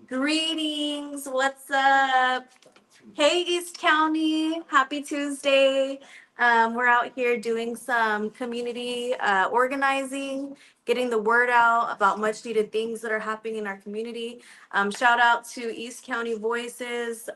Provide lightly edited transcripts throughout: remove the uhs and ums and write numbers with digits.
Greetings, what's up? Hey, East County, happy Tuesday. We're out here doing some community organizing, getting the word out about much needed things that are happening in our community. Shout out to East County Voices,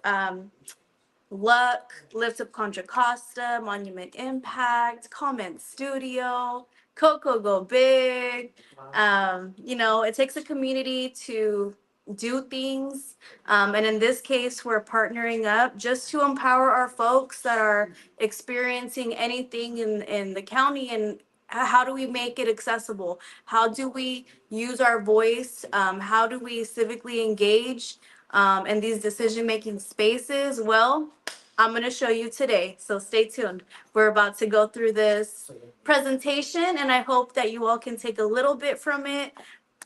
Luck, Lift Up Contra Costa, Monument Impact, Comment Studio, Coco Go Big. It takes a community to do things. And in this case, we're partnering up just to empower our folks that are experiencing anything in the county. And how do we make it accessible? How do we use our voice? How do we civically engage in these decision making spaces? Well, I'm going to show you today. So stay tuned. We're about to go through this presentation, and I hope that you all can take a little bit from it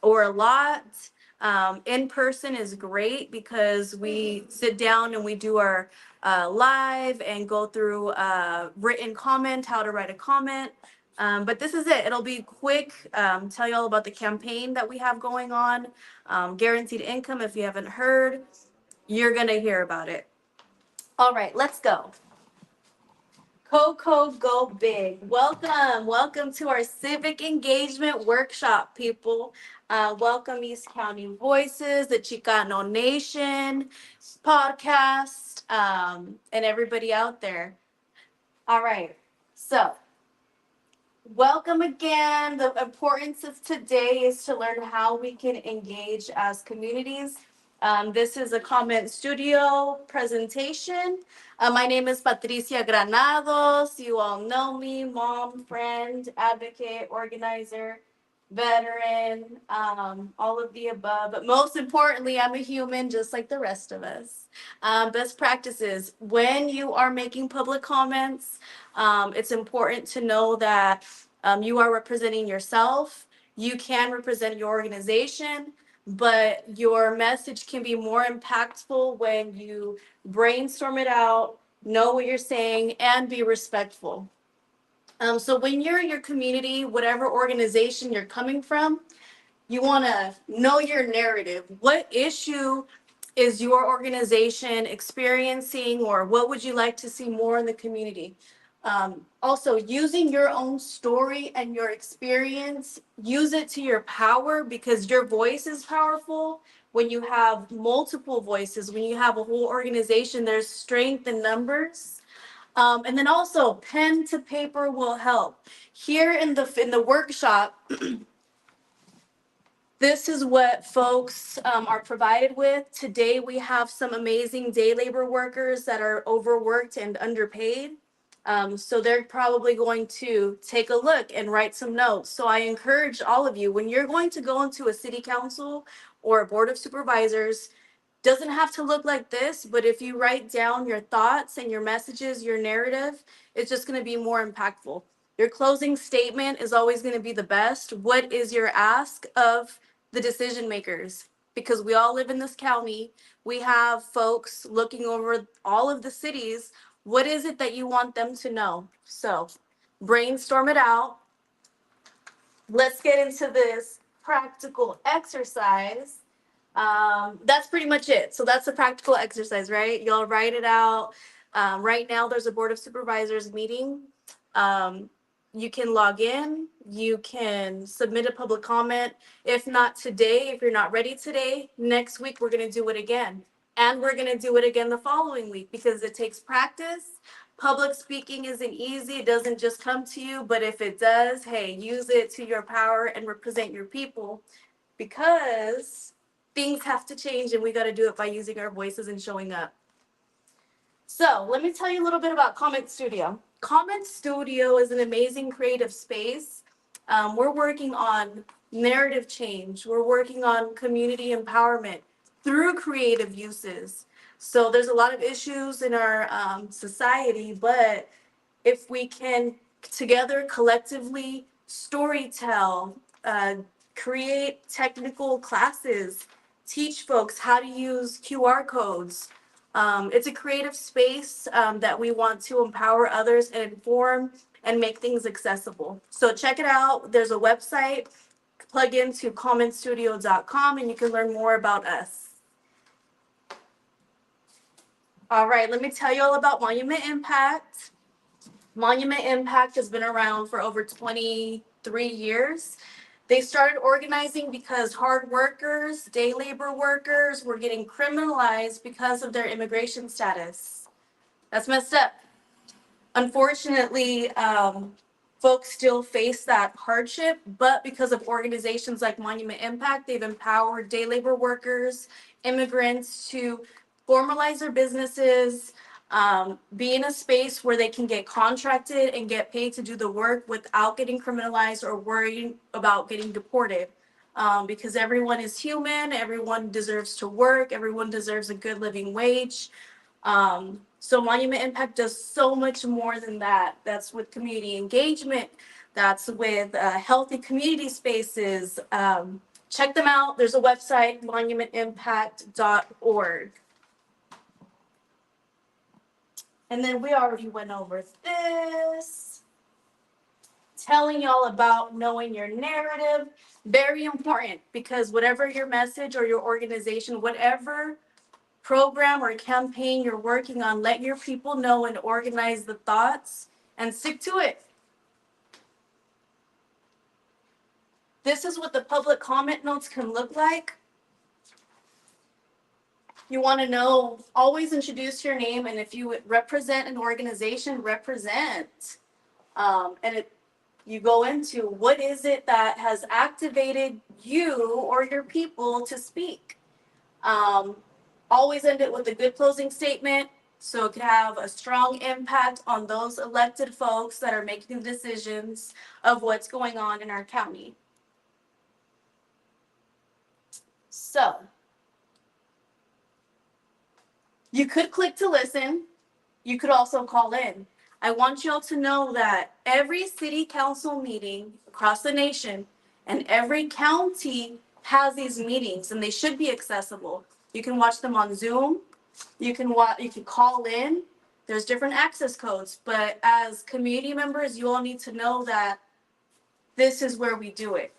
or a lot. In person is great because we sit down and we do our live and go through written comment, how to write a comment. But this is it. It'll be quick. Tell you all about the campaign that we have going on. Guaranteed income. If you haven't heard, you're going to hear about it. All right, let's go. Coco Go Big. Welcome to our civic engagement workshop, people. Welcome East County Voices, the Chicano Nation podcast, and everybody out there. All right, so welcome again. The importance of today is to learn how we can engage as communities. This is a comment studio presentation. My name is Patricia Granados. You all know me, mom, friend, advocate, organizer, veteran, all of the above. But most importantly, I'm a human just like the rest of us. Best practices. When you are making public comments, it's important to know that you are representing yourself. You can represent your organization, but your message can be more impactful when you brainstorm it out, know what you're saying, and be respectful. So when you're in your community, whatever organization you're coming from, you want to know your narrative. What issue is your organization experiencing, or what would you like to see more in the community? Also, using your own story and your experience, use it to your power, because your voice is powerful. When you have multiple voices, when you have a whole organization, there's strength in numbers. And then also, pen to paper will help. Here in the workshop, this is what folks are provided with. Today, we have some amazing day labor workers that are overworked and underpaid. So they're probably going to take a look and write some notes. So I encourage all of you, when you're going to go into a city council or a board of supervisors, doesn't have to look like this, but if you write down your thoughts and your messages, your narrative, it's just going to be more impactful. Your closing statement is always going to be the best. What is your ask of the decision makers? Because we all live in this county. We have folks looking over all of the cities. What is it that you want them to know? So brainstorm it out. Let's get into this practical exercise. That's pretty much it. So that's a practical exercise, right? Y'all write it out. Right now, there's a board of supervisors meeting. You can log in. You can submit a public comment. If not today, if you're not ready today, next week we're going to do it again. And we're going to do it again the following week, because it takes practice. Public speaking isn't easy. It doesn't just come to you. But if it does, hey, use it to your power and represent your people, because things have to change and we got to do it by using our voices and showing up. So let me tell you a little bit about Comment Studio. Comment Studio is an amazing creative space. We're working on narrative change. We're working on community empowerment through creative uses. So there's a lot of issues in our society, but if we can together collectively storytell, create technical classes, teach folks how to use QR codes. It's a creative space that we want to empower others and inform and make things accessible. So check it out. There's a website, plug into commentstudio.com, and you can learn more about us. All right, let me tell you all about Monument Impact. Monument Impact has been around for over 23 years. They started organizing because hard workers, day labor workers were getting criminalized because of their immigration status. That's messed up. Unfortunately, folks still face that hardship, but because of organizations like Monument Impact, they've empowered day labor workers, immigrants to formalize their businesses, be in a space where they can get contracted and get paid to do the work without getting criminalized or worrying about getting deported. Because everyone is human, everyone deserves to work, everyone deserves a good living wage. So Monument Impact does so much more than that. That's with community engagement. That's with healthy community spaces. Check them out. There's a website, monumentimpact.org. And then we already went over this. Telling y'all about knowing your narrative. Very important, because whatever your message or your organization, whatever program or campaign you're working on, let your people know and organize the thoughts and stick to it. This is what the public comment notes can look like. You want to know, always introduce your name, and if you represent an organization, represent. You go into what is it that has activated you or your people to speak. Always end it with a good closing statement so it can have a strong impact on those elected folks that are making the decisions of what's going on in our county. So you could click to listen. You could also call in. I want y'all to know that every city council meeting across the nation and every county has these meetings, and they should be accessible. You can watch them on Zoom. You can call in. There's different access codes, but as community members, you all need to know that this is where we do it.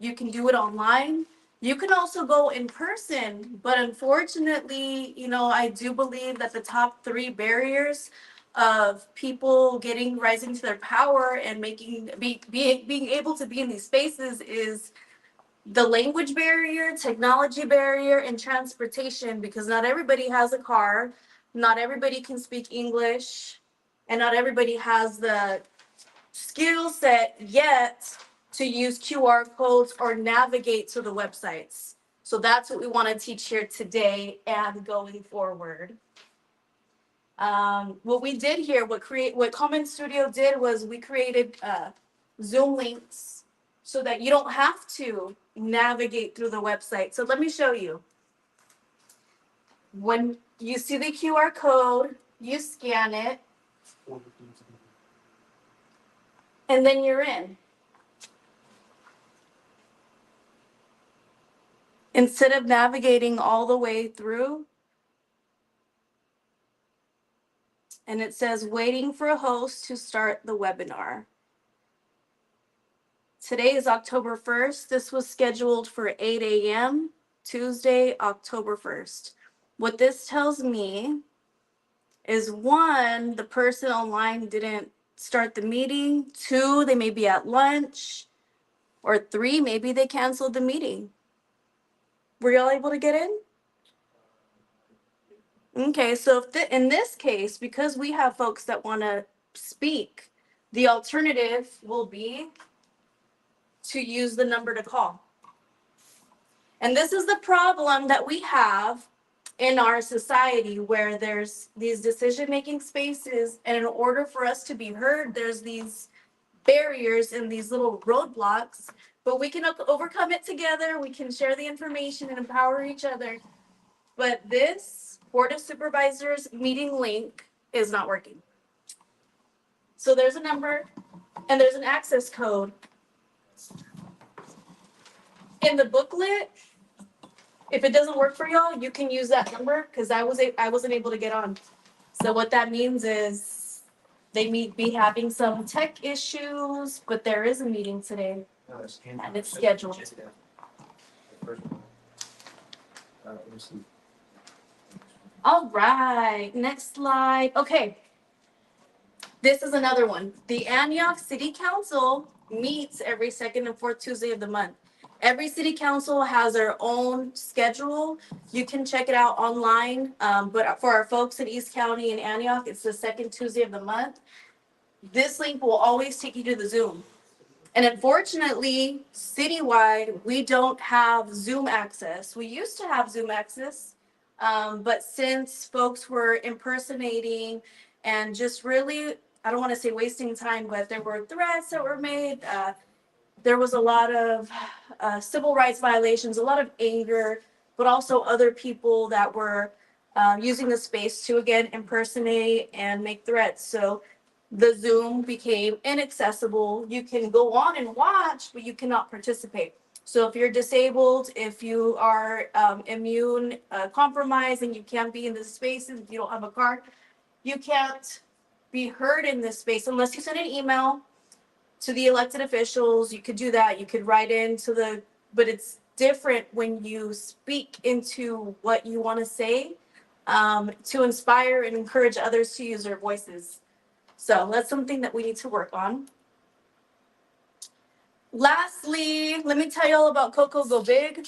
You can do it online. You can also go in person, but unfortunately, I do believe that the top 3 barriers of people rising to their power and being able to be in these spaces is the language barrier, technology barrier, and transportation, because not everybody has a car, not everybody can speak English, and not everybody has the skill set yet to use QR codes or navigate to the websites. So that's what we want to teach here today and going forward. What we did here, what Common Studio did was we created Zoom links so that you don't have to navigate through the website. So let me show you. When you see the QR code, you scan it, and then you're in. Instead of navigating all the way through, and it says waiting for a host to start the webinar. Today is October 1st. This was scheduled for 8 a.m. Tuesday, October 1st. What this tells me is 1, the person online didn't start the meeting. 2, they may be at lunch. Or 3, maybe they canceled the meeting. Were y'all able to get in? Okay, so in this case, because we have folks that want to speak, the alternative will be to use the number to call. And this is the problem that we have in our society, where there's these decision-making spaces, and in order for us to be heard, there's these barriers and these little roadblocks, but we can overcome it together. We can share the information and empower each other. But this Board of Supervisors meeting link is not working. So there's a number and there's an access code. In the booklet, if it doesn't work for y'all, you can use that number, because I wasn't able to get on. So what that means is they may be having some tech issues, but there is a meeting today and it's scheduled. All right, next slide. Okay, this is another one. The Antioch City Council meets every second and fourth Tuesday of the month. Every city council has their own schedule. You can check it out online. But for our folks in East County and Antioch, it's the second Tuesday of the month. This link will always take you to the Zoom. And unfortunately, citywide, we don't have Zoom access. We used to have Zoom access, but since folks were impersonating and just really, I don't want to say wasting time, but there were threats that were made. There was a lot of civil rights violations, a lot of anger, but also other people that were using the space to, again, impersonate and make threats. So the Zoom became inaccessible. You can go on and watch, but you cannot participate. So if you're disabled, if you are immune compromised and you can't be in this space and you don't have a card, you can't be heard in this space unless you send an email to the elected officials. You could do that. You could write into the, but it's different when you speak into what you want to say to inspire and encourage others to use their voices. So that's something that we need to work on. Lastly, let me tell you all about Coco Go Big.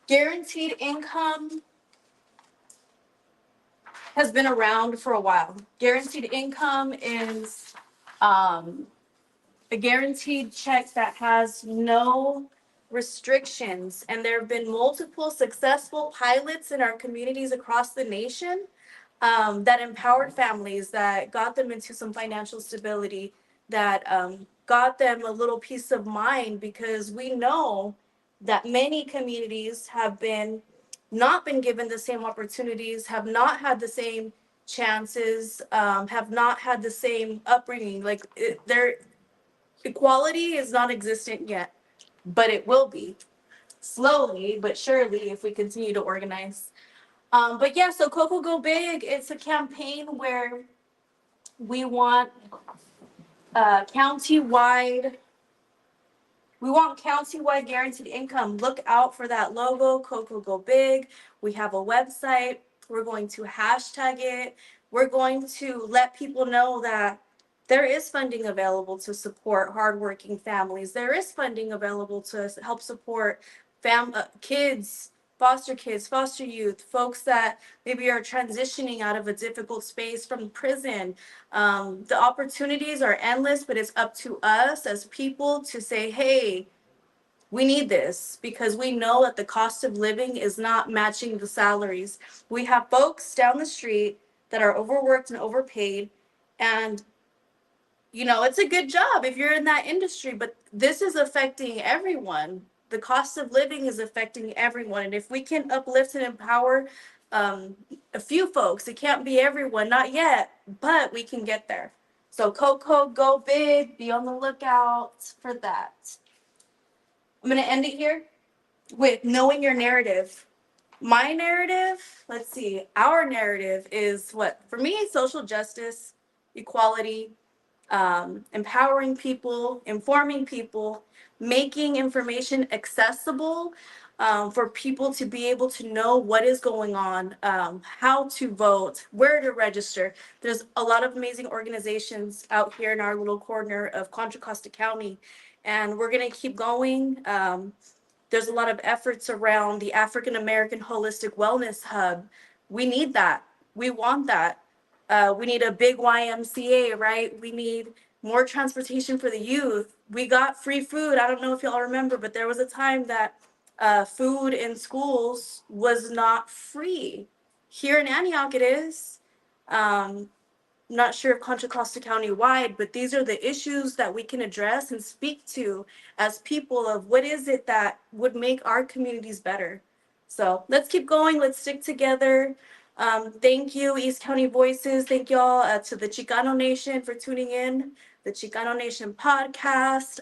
Guaranteed income has been around for a while. Guaranteed income is a guaranteed check that has no restrictions. And there have been multiple successful pilots in our communities across the nation that empowered families, that got them into some financial stability, that got them a little peace of mind, because we know that many communities have not been given the same opportunities, have not had the same chances, have not had the same upbringing. Like their equality is not existent yet, but it will be slowly but surely if we continue to organize. But yeah, so Coco Go Big, it's a campaign where we want countywide, guaranteed income. Look out for that logo, Coco Go Big. We have a website. We're going to hashtag it. We're going to let people know that there is funding available to support hardworking families. There is funding available to help support kids, foster youth, folks that maybe are transitioning out of a difficult space from prison. The opportunities are endless, but it's up to us as people to say, hey, we need this, because we know that the cost of living is not matching the salaries. We have folks down the street that are overworked and overpaid, and it's a good job if you're in that industry, but this is affecting everyone. The cost of living is affecting everyone. And if we can uplift and empower a few folks, it can't be everyone, not yet, but we can get there. So Coco Go Big, be on the lookout for that. I'm going to end it here with knowing your narrative. My narrative, let's see, our narrative is what? For me, social justice, equality, empowering people, informing people, making information accessible for people to be able to know what is going on, how to vote, where to register. There's a lot of amazing organizations out here in our little corner of Contra Costa County, and we're going to keep going. There's a lot of efforts around the African American Holistic Wellness Hub. We need that. We want that. We need a big YMCA, right? We need more transportation for the youth. We got free food. I don't know if y'all remember, but there was a time that food in schools was not free. Here in Antioch, it is. Not sure if Contra Costa County wide, but these are the issues that we can address and speak to as people of what is it that would make our communities better. So let's keep going. Let's stick together. Thank you, East County Voices. Thank y'all to the Chicano Nation for tuning in, the Chicano Nation podcast.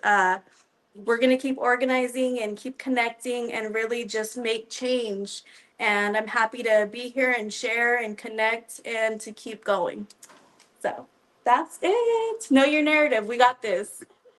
We're going to keep organizing and keep connecting and really just make change. And I'm happy to be here and share and connect and to keep going. So that's it. Know your narrative. We got this.